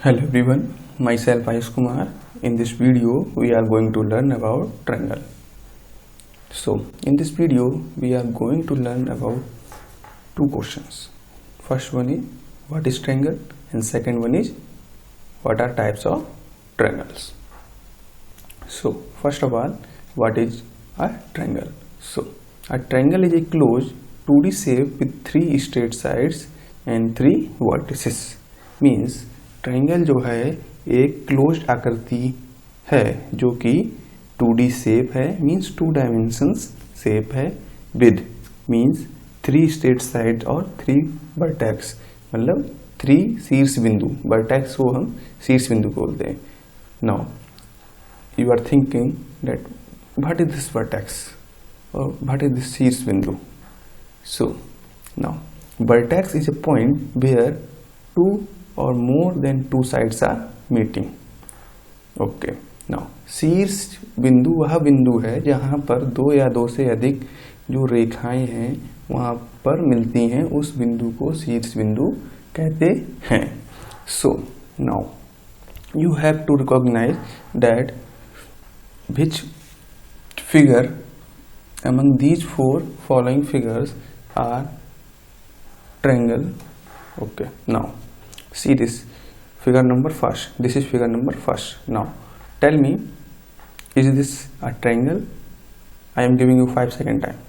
Hello everyone, myself Ayush Kumar. In this video, we are going to learn about triangle. So, in this video, we are going to learn about two questions. First one is what is triangle, and second one is what are types of triangles. So, first of all, what is a triangle? So, a triangle is a closed 2D shape with 3 straight sides and 3 vertices. Means triangle जो है एक closed आकृति है जो कि 2D shape है, means 2 dimensions shape है, with means 3 straight side और 3 वर्टेक्स, मतलब 3 शीर्ष बिंदु, वर्टेक्स को हम शीर्ष बिंदु बोलते हैं. Now you are thinking that what is this vertex और व्हाट इज दिस शीर्ष बिंदु. So now vertex is a point where 2 or more than 2 sides are meeting. Okay. Now शीर्ष बिंदु वह बिंदु है जहां पर 2 या 2 से अधिक जो रेखाएं हैं वहां पर मिलती हैं, उस बिंदु को शीर्ष बिंदु कहते हैं. So now you have to recognize that which figure among these 4 following figures are triangle. Okay. Now see this figure number first. This is figure number first. Now tell me, is this a triangle? I am giving you 5-second time.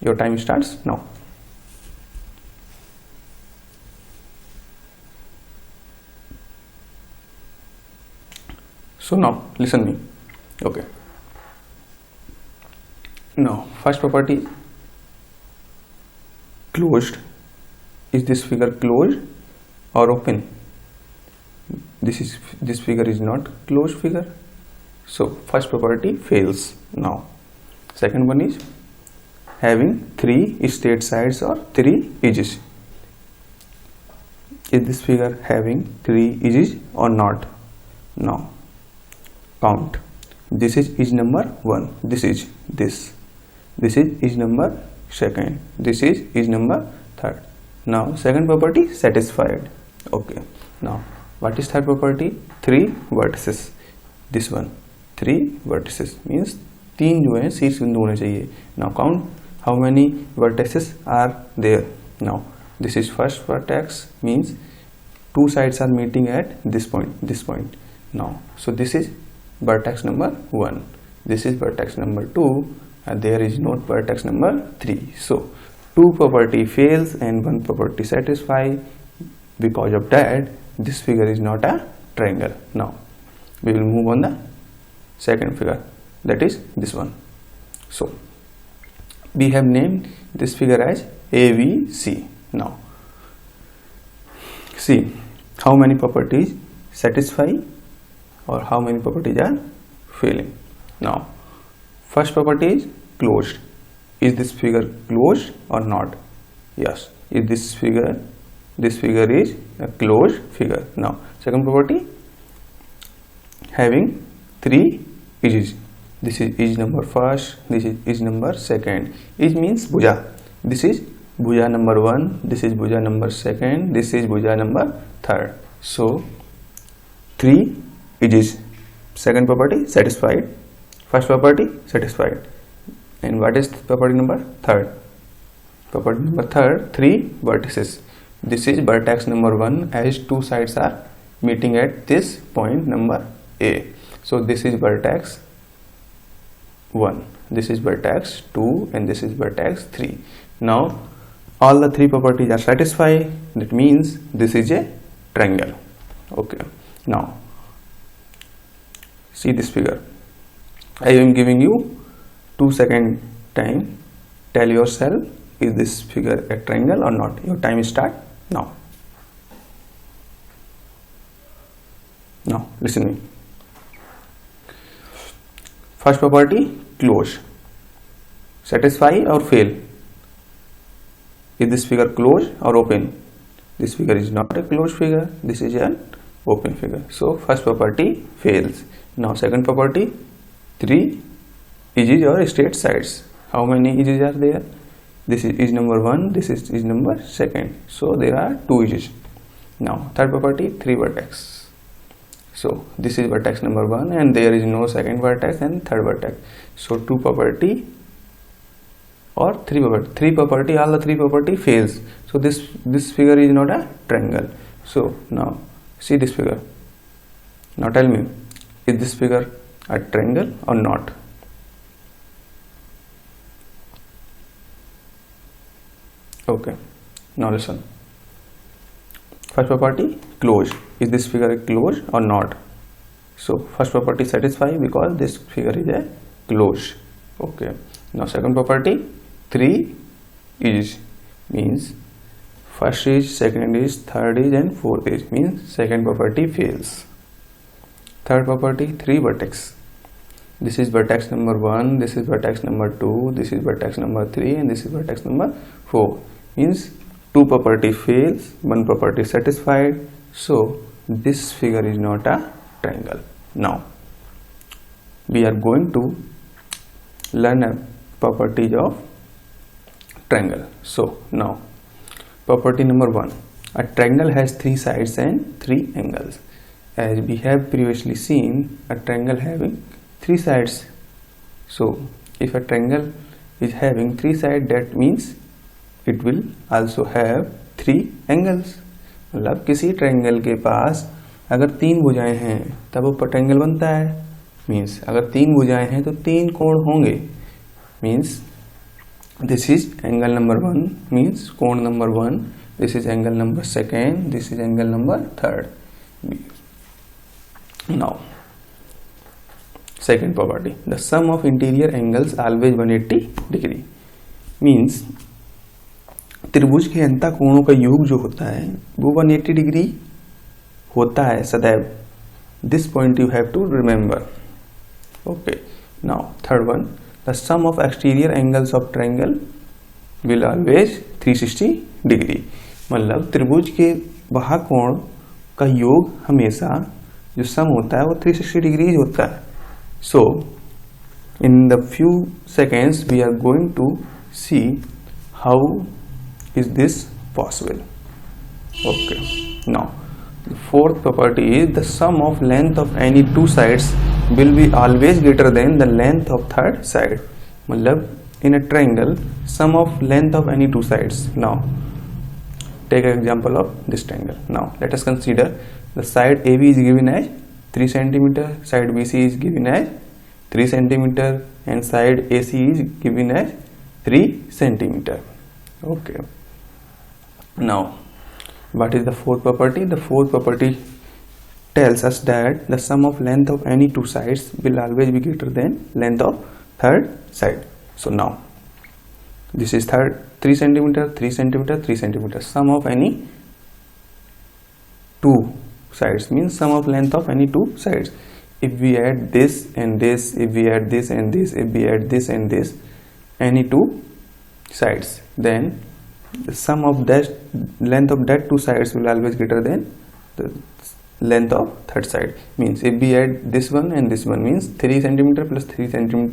Your time starts now. So now listen me. Okay. Now first property, closed. Is this figure closed or open? This figure is not closed figure, so first property fails. Now second one is having 3 straight sides or 3 edges. Is this figure having 3 edges or not? Now count. This is edge number 1, this is edge number 2, this is edge number 3. Now second property satisfied. Okay. Now what is third property? 3 vertices. This one 3 vertices means 3 जो है शीर्ष बिंदु होने चाहिए. Now count how many vertices are there. Now this is first vertex, means 2 sides are meeting at this point. Now so this is vertex number 1, this is vertex number 2, and there is no vertex number 3. So 2 property fails and 1 property satisfy. Because of that, this figure is not a triangle. Now we will move on the second figure, that is this one. So we have named this figure as ABC. Now see how many properties satisfy or how many properties are failing. Now first property is closed. Is this figure closed or not? Yes. Is this figure is a closed figure. Now second property, having 3 edges. This is edge number 1, this is edge number 2. Edge means bhuja. This is bhuja number 1, this is bhuja number 2, this is bhuja number 3. So 3 edges. Second property satisfied, first property satisfied. And what is property number 3? Property number 3, 3 vertices. This is vertex number 1, as 2 sides are meeting at this point number A. So this is vertex 1, this is vertex 2, and this is vertex 3. Now all the 3 properties are satisfied. That means this is a triangle. Okay. Now see this figure. I am giving you 2-second time. Tell yourself, is this figure a triangle or not? Your time start now. Now listen me. First property closed. Satisfy or fail? Is this figure closed or open? This figure is not a closed figure, this is an open figure. So first property fails. Now second property, 3 edges or straight sides. How many edges are there? This is edge number 1, this is edge number 2. So there are 2 edges. Now third property, 3 vertex. So this is vertex number 1 and there is no second vertex and third vertex. So 2 property or 3 property. 3 property, all the 3 property fails. So this figure is not a triangle. So now see this figure. Now tell me, is this figure a triangle or not? Okay, now listen. First property, closed. Is this figure closed or not? So first property satisfied because this figure is a closed. Okay. Now second property, 3 is, means first is, second is, third is and fourth is, means second property fails. Third property, 3 vertex. This is vertex number 1, this is vertex number 2, this is vertex number 3 and this is vertex number 4, means 2 property fails, 1 property satisfied. So this figure is not a triangle. Now we are going to learn a properties of triangle. So now property number 1, a triangle has 3 sides and 3 angles. As we have previously seen, a triangle having 3 sides. So if a triangle is having 3 sides, that means it will also have 3 angles. मतलब किसी triangle के पास अगर 3 भुजाएं हैं तब वो triangle बनता है. मीन्स अगर 3 भुजाएं हैं तो 3 कोण होंगे. Means this is angle number 1, means कोण number 1. This is angle number 2, this is angle number 3. Now second property, the sum of interior angles always 180 degree. Means त्रिभुज के अंतः कोणों का योग जो होता है वो 180 डिग्री होता है सदैव. This point you have to remember. Okay. Now third one, the sum of exterior angles of triangle will always 360 degree. मतलब त्रिभुज के बाह्य कोण का योग हमेशा जो सम होता है वो 360 डिग्री होता है. So in the few seconds we are going to see how is this possible. Okay. Now the fourth property is the sum of length of any 2 sides will be always greater than the length of third side. मतलब in a triangle sum of length of any 2 sides. Now take an example of this triangle. Now let us consider the side AB is given as 3 cm, side BC is given as 3 cm and side AC is given as 3 cm. Okay. Now what is the fourth property? The fourth property tells us that the sum of length of any 2 sides will always be greater than length of third side. So now this is 3 cm, 3 cm, 3 cm. Sum of any 2 sides means sum of length of any 2 sides. If we add this and this, if we add this and this, if we add this and this, any 2 sides, then the sum of that length of that 2 sides will always greater than the length of third side. Means if we add this one and this one, means 3 cm plus 3 cm,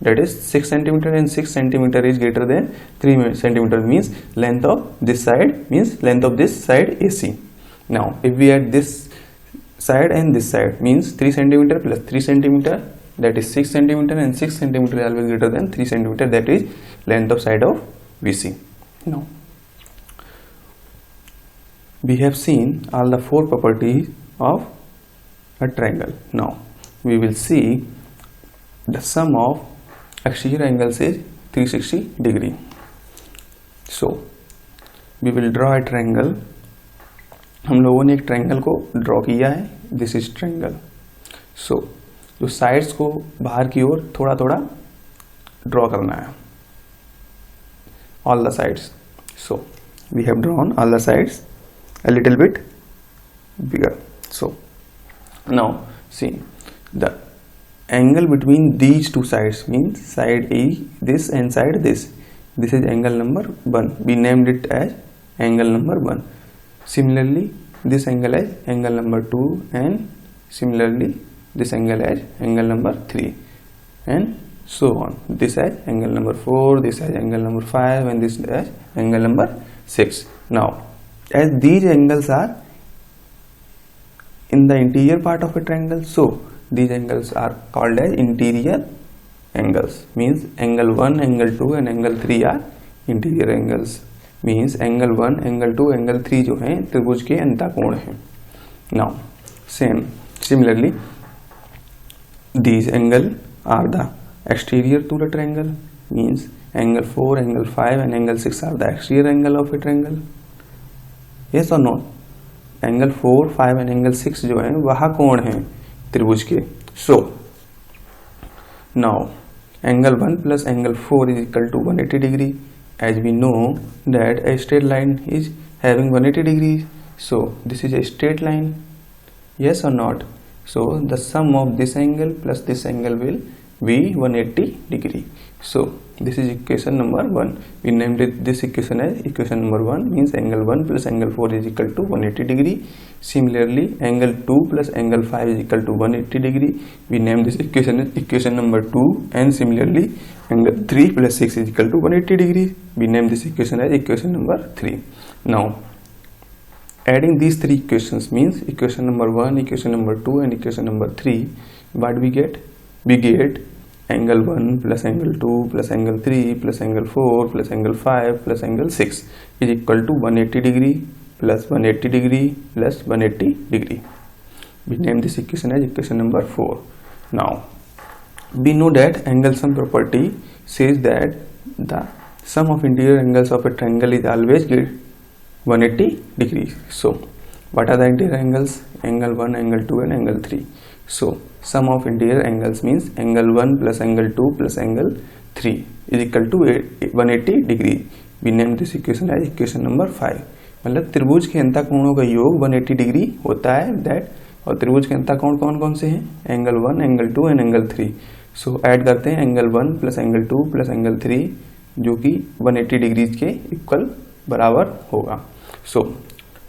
that is 6 cm and 6 cm is greater than 3 cm, means length of this side means length of this side AC. Now if we add this side and this side, means 3 cm plus 3 cm, that is 6 cm and 6 cm is always greater than 3 cm, that is length of side of BC. Now we have seen all the 4 properties of a triangle. Now we will see the sum of exterior angles is 360 degree. So we will draw a triangle. हम लोगों ने एक triangle को draw किया है. This is triangle. सो जो sides को बाहर की ओर थोड़ा थोड़ा ड्रॉ करना है, all the sides. So we have drawn all the sides a little bit bigger. So now see the angle between these 2 sides, means side A this and side this. This is angle number 1. We named it as angle number 1. Similarly this angle as angle number 2 and similarly this angle as angle number 3 and so on. This as angle number 4, this as angle number 5 and this as angle number 6. Now as these angles are in the interior part of a triangle. So these angles are called as interior angles. Means angle 1, angle 2 and angle 3 are interior angles. Means angle 1, angle 2, angle 3 जो हैं त्रिभुज के अंतःकोण हैं. Now similarly these angle are the exterior to the triangle. Means angle 4, angle 5 and angle 6 are the exterior angle of a triangle. Yes or not? Angle 4, 5 and angle 6 जो है वह कोण है त्रिभुज के. So now angle 1 plus angle 4 is equal to 180 degree. As we know that a straight line is having 180 degree. So this is a straight line. yes or not? So the sum of this angle plus this angle will be 180 degree. So this is equation number 1. We named this equation as equation number 1. Means angle 1 plus angle 4 is equal to 180 degree. Similarly angle 2 plus angle 5 is equal to 180 degree. We named this equation as equation number 2. And similarly angle 3 plus 6 is equal to 180 degree. We named this equation as equation number 3. Now adding these three equations means equation number 1, equation number 2 and equation number 3, what we get? We get angle 1 plus angle 2 plus angle 3 plus angle 4 plus angle 5 plus angle 6 is equal to 180 degree plus 180 degree plus 180 degree. We name this equation as equation number 4. Now we know that angle sum property says that the sum of interior angles of a triangle is always 180 degrees. So what are the interior angles? Angle 1, angle 2 and angle 3. So sum of interior angles means angle 1 plus angle 2 plus angle 3 is equal to 180 degree. We name this equation as equation number 5. मतलब त्रिभुज के अंतःकोणों का योग 180 degree होता है. That और त्रिभुज के अंतःकोण कौन कौन से हैं? Angle 1, angle 2 and angle 3. So add करते हैं angle 1 plus angle 2 plus angle 3 जो कि 180 डिग्रीज के इक्वल बराबर होगा. So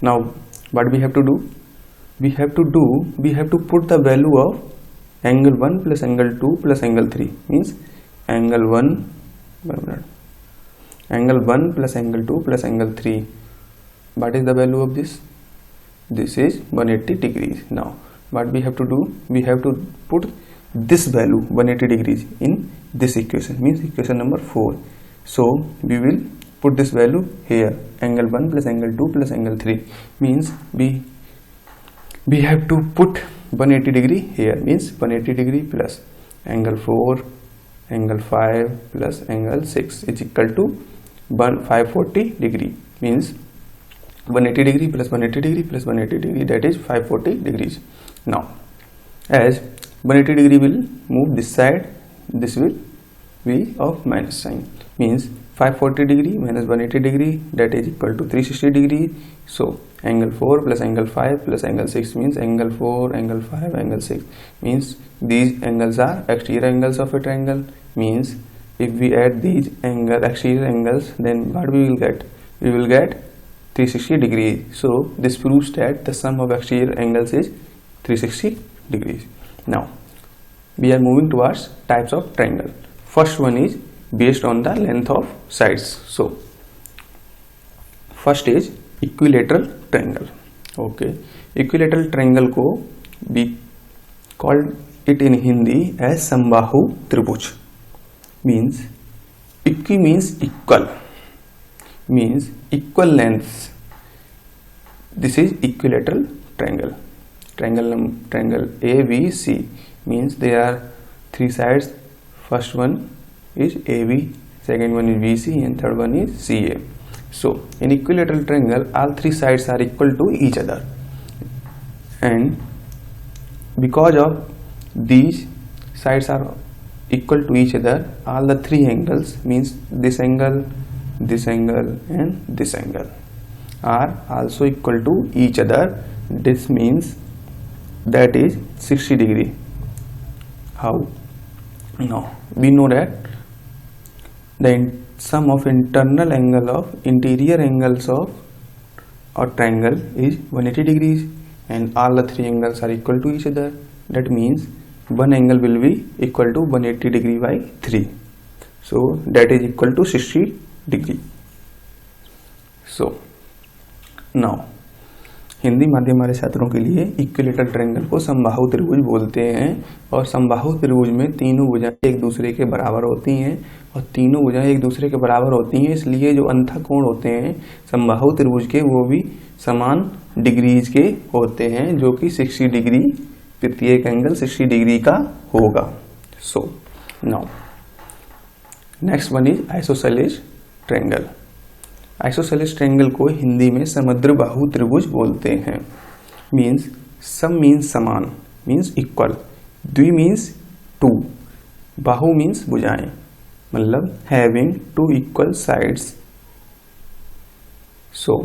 now what we have to do? We have to put the value of angle 1 plus angle 2 plus angle 3. Means angle 1 plus angle 2 plus angle 3. What is the value of this? This is 180 degrees. Now what we have to do? We have to put this value 180 degrees in this equation. Means equation number 4. So we will put this value here. Angle 1 plus angle 2 plus angle 3 means we have to put 180 degree here. Means 180 degree plus angle 4, angle 5 plus angle 6 is equal to 540 degree. Means 180 degree plus 180 degree plus 180 degree, that is 540 degrees. Now as 180 degree will move this side, this will be of minus sign. Means 540 degree minus 180 degree, that is equal to 360 degree. So angle 4 plus angle 5 plus angle 6 means angle 4, angle 5, angle 6. Means these angles are exterior angles of a triangle. Means if we add these exterior angles, then what we will get? We will get 360 degrees. So this proves that the sum of exterior angles is 360 degrees. Now we are moving towards types of triangle. First one is based on the length of sides. So first is equilateral triangle. Okay, equilateral triangle को we called it in Hindi as समबाहु त्रिभुज. Means equi means equal, means equal lengths. This is equilateral triangle. Triangle ABC means there are three sides. First one is AB, second one is BC and third one is CA. So in equilateral triangle all three sides are equal to each other, and because of these sides are equal to each other, all the three angles means this angle, this angle and this angle are also equal to each other. This means that is 60 degree. How? Now we know that the sum of internal angle of interior angles of a triangle is 180 degrees and all the three angles are equal to each other. That means one angle will be equal to 180 degree by 3. So that is equal to 60 degree. So now Hindi माध्यम वाले छात्रों के लिए equilateral triangle को समबाहु त्रिभुज बोलते हैं और समबाहु त्रिभुज में तीनों भुजाएं एक दूसरे के बराबर होती हैं और तीनों भुजाएं एक दूसरे के बराबर होती हैं, इसलिए जो अंतःकोण होते हैं समबाहु त्रिभुज के वो भी समान डिग्रीज के होते हैं, जो कि 60 डिग्री, प्रत्येक एंगल 60 डिग्री का होगा। So now next one is isosceles triangle. Isosceles triangle को हिंदी में समद्विबाहु त्रिभुज बोलते हैं। मीन्स सम मीन्स समान, मीन्स इक्वल, द्वि मीन्स टू, बाहु मीन्स भुजाएं, मतलब having two equal sides. So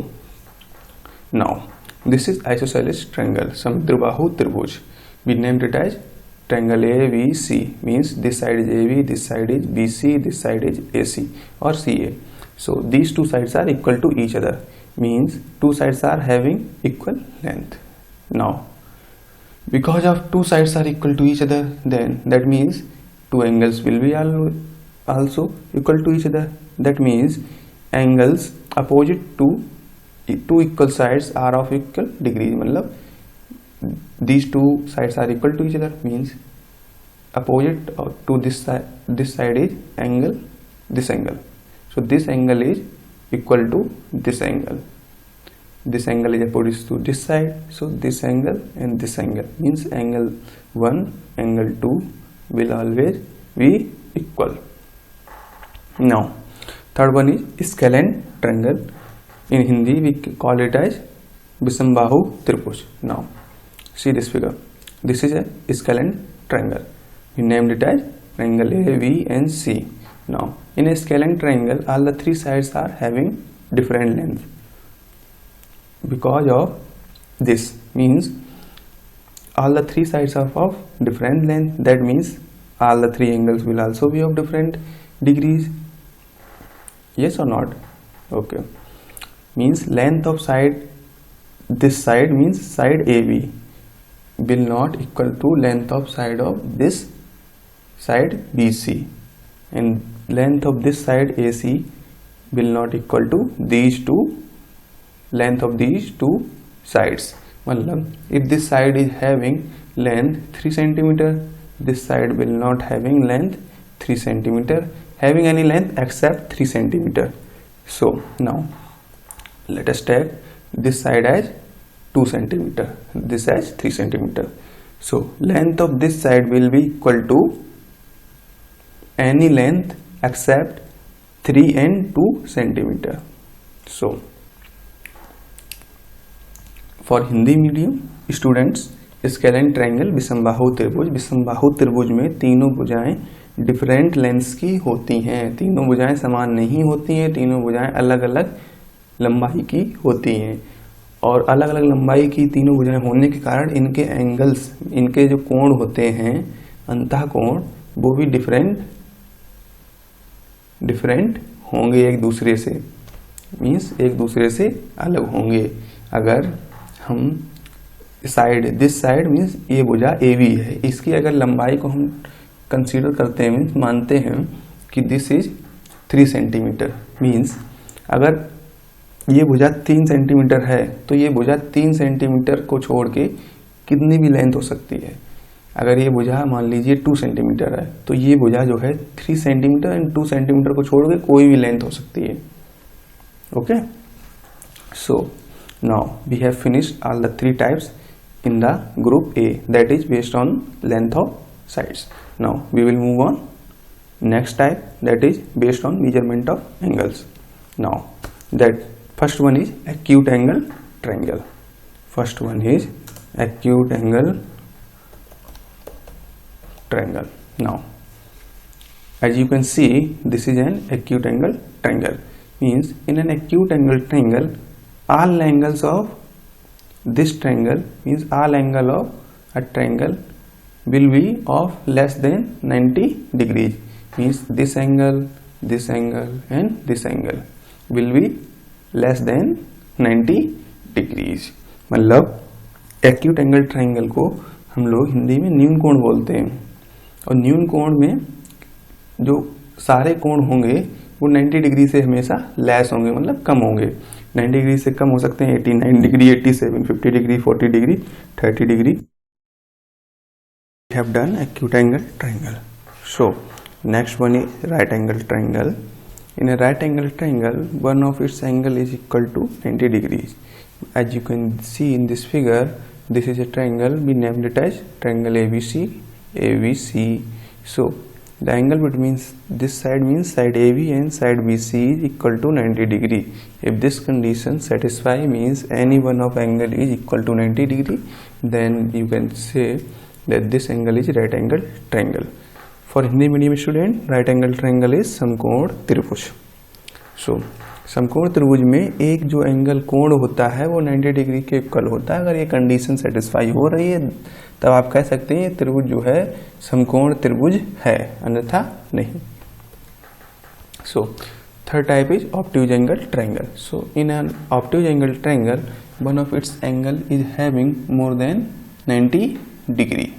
now this is isosceles triangle, समद्विबाहु त्रिभुज। We named it as triangle ABC, means this side is AB, this side is BC, this side is AC or CA. So these two sides are equal to each other, means two sides are having equal length. Now because of two sides are equal to each other, then that means two angles will be also equal to each other. That means angles opposite to two equal sides are of equal degree, मतलब these two sides are equal to each other, means opposite to this side is angle, this angle. So this angle is equal to this angle. This angle is opposite to this side, so this angle and this angle, means angle 1, angle 2 will always be equal. Now third one is scalene triangle. In Hindi we call it as विषमबाहु त्रिभुज. Now see this figure. This is a scalene triangle. We named it as triangle A, B and C. Now in a scalene triangle all the three sides are having different length. Because of this, means all the three sides are of different length. That means all the three angles will also be of different degrees. Yes or not? Okay. Means length of side, this side means side AB will not equal to length of side of this side BC, and length of this side AC will not equal to these two length of these two sides. मतलब if this side is having length 3 centimeter, this side will not having length 3 centimeter, having any length except 3 centimeter. So now let us take this side as 2 centimeter, this as 3 centimeter. So length of this side will be equal to any length except 3 and 2 centimeter. So for Hindi medium students, scalene triangle विषमबाहु त्रिभुज। विषमबाहु त्रिभुज में तीनों भुजाएं different lengths की होती हैं, तीनों भुजाएं समान नहीं होती हैं, तीनों भुजाएं अलग अलग लंबाई की होती हैं और अलग अलग लंबाई की तीनों भुजाएं होने के कारण इनके एंगल्स, इनके जो कोण होते हैं अंतः कोण, वो भी डिफरेंट होंगे एक दूसरे से, मीन्स एक दूसरे से अलग होंगे। अगर हम साइड, दिस साइड मीन्स ये भुजा AB है, इसकी अगर लंबाई को हम कंसीडर करते हैं, मीन्स मानते हैं कि दिस इज 3 सेंटीमीटर, मीन्स अगर ये भुजा 3 सेंटीमीटर है तो ये भुजा 3 सेंटीमीटर को छोड़ के कितनी भी लेंथ हो सकती है। अगर ये भुजा मान लीजिए 2 सेंटीमीटर है तो ये भुजा जो है 3 सेंटीमीटर एंड 2 सेंटीमीटर को छोड़ के कोई भी लेंथ हो सकती है। Okay, so now we have finished all the 3 types in the group A, that is based on length of sides. Now we will move on next type, that is based on measurement of angles. Now that first one is acute angle triangle. First one is acute angle triangle. Now as you can see, this is an acute angle triangle, means in an acute angle triangle all angles of this triangle, means all angle of a triangle will be of less than 90 degrees, means this angle and this angle will be less than 90 degrees. मतलब acute angle triangle को हम लोग हिंदी में न्यून कोण बोलते हैं और न्यून कोण में जो सारे कोण होंगे वो 90 डिग्री से हमेशा लेस होंगे, मतलब कम होंगे। 90 डिग्री से कम हो सकते हैं 89 degree, 87, 50 degree, 40 degree, 30 degree. We have done acute angle triangle. So next one is right angle triangle. In a right angle triangle, one of its angle is equal to 90 degrees. As you can see in this figure, this is a triangle. We named it as triangle ABC. ABC. So the angle between this side means side AB and side BC is equal to 90 degree. If this condition satisfy means any one of angle is equal to 90 degree, then you can say that this angle is right angle triangle. For Hindi medium student, right angle triangle is समकोण त्रिभुज. So समकोण त्रिभुज में एक जो angle कोण होता है वो 90 डिग्री के इक्वल होता है. अगर ये कंडीशन सेटिस्फाई हो रही है तब आप कह सकते हैं ये त्रिभुज जो है समकोण त्रिभुज है, अन्यथा नहीं. So third type is obtuse angle triangle. So in an obtuse angle triangle one of its angle is having more than 90 degree.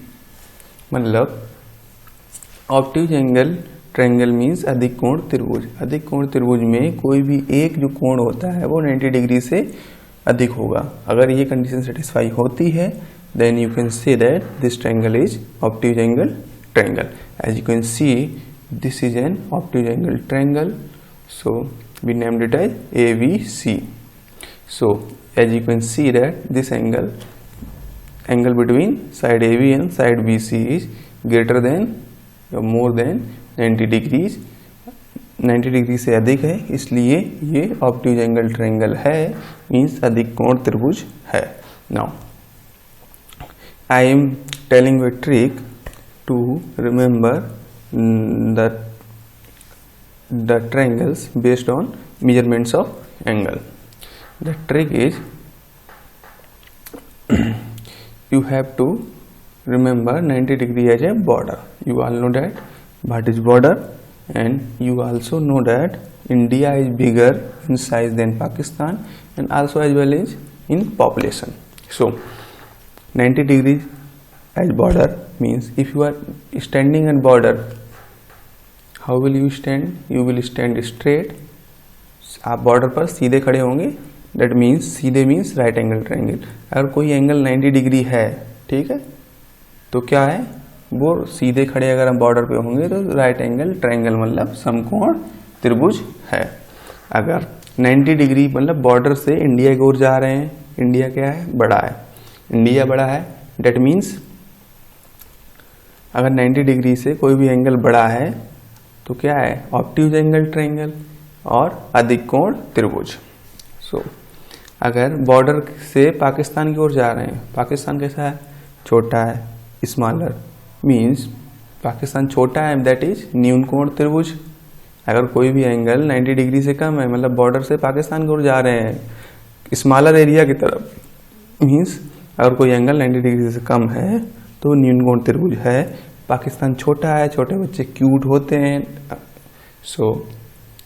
मतलब ऑब्ट्यूज एंगल ट्रायंगल मीन्स अधिक कोण त्रिभुज. अधिक कोण त्रिभुज में कोई भी एक जो कोण होता है वो 90 डिग्री से अधिक होगा. अगर ये कंडीशन सेटिस्फाई होती है then you can say that this triangle is obtuse angle triangle. As you can see, this is an obtuse angle triangle, so we named it as ABC. So as you can see that this angle between side AB and side BC is greater than or more than 90 degrees. 90 degree से अधिक है, इसलिए ये obtuse angle triangle है, means अधिक कोण त्रिभुज है. Now I am telling you a trick to remember the triangles based on measurements of angle. The trick is you have to remember 90 degree as a border. You all know that what is border, and you also know that India is bigger in size than Pakistan and also as well as in population. So 90 degrees as border means if you are standing at border, how will you stand? You will stand straight. आप border पर सीधे खड़े होंगे. That means सीधे means right angle triangle. अगर कोई angle 90 degree है, ठीक है, तो क्या है वो सीधे खड़े अगर हम बॉर्डर पे होंगे तो राइट एंगल ट्रायंगल मतलब समकोण त्रिभुज है. अगर 90 डिग्री मतलब बॉर्डर से इंडिया की ओर जा रहे हैं, इंडिया क्या है, बड़ा है, इंडिया बड़ा है, डेट मीन्स अगर 90 डिग्री से कोई भी एंगल बड़ा है तो क्या है, ऑब्ट्यूज एंगल ट्रायंगल और अधिक कोण त्रिभुज. सो अगर बॉर्डर से पाकिस्तान की ओर जा रहे हैं, पाकिस्तान कैसा है, छोटा है, स्मॉलर मीन्स पाकिस्तान छोटा है, दैट इज न्यून कोण त्रिभुज. अगर कोई भी एंगल 90 डिग्री से कम है, मतलब बॉर्डर से पाकिस्तान की ओर जा रहे हैं स्मॉलर एरिया की तरफ, मीन्स अगर कोई एंगल 90 डिग्री से कम है तो न्यून कोण त्रिभुज है. पाकिस्तान छोटा है, छोटे बच्चे क्यूट होते हैं. So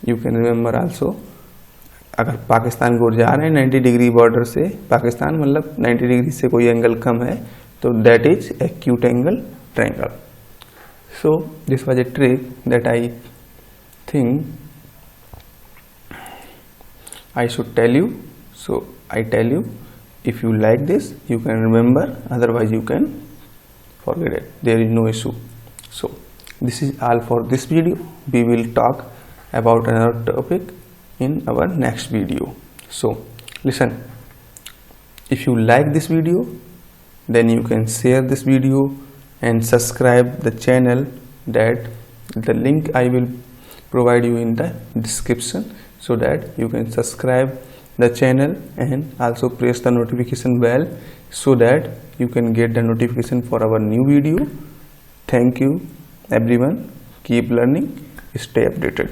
you can remember also, अगर पाकिस्तान की ओर जा रहे हैं 90 डिग्री बॉर्डर से पाकिस्तान, मतलब 90 डिग्री से कोई एंगल कम है तो that is acute angle triangle. So this was a trick that I think I should tell you. So I tell you, if you like this you can remember, otherwise you can forget it, there is no issue. So this is all for this video. We will talk about another topic in our next video. So listen, if you like this video then you can share this video and subscribe the channel. That the link I will provide you in the description, so that you can subscribe the channel and also press the notification bell so that you can get the notification for our new video. Thank you everyone. Keep learning, stay updated.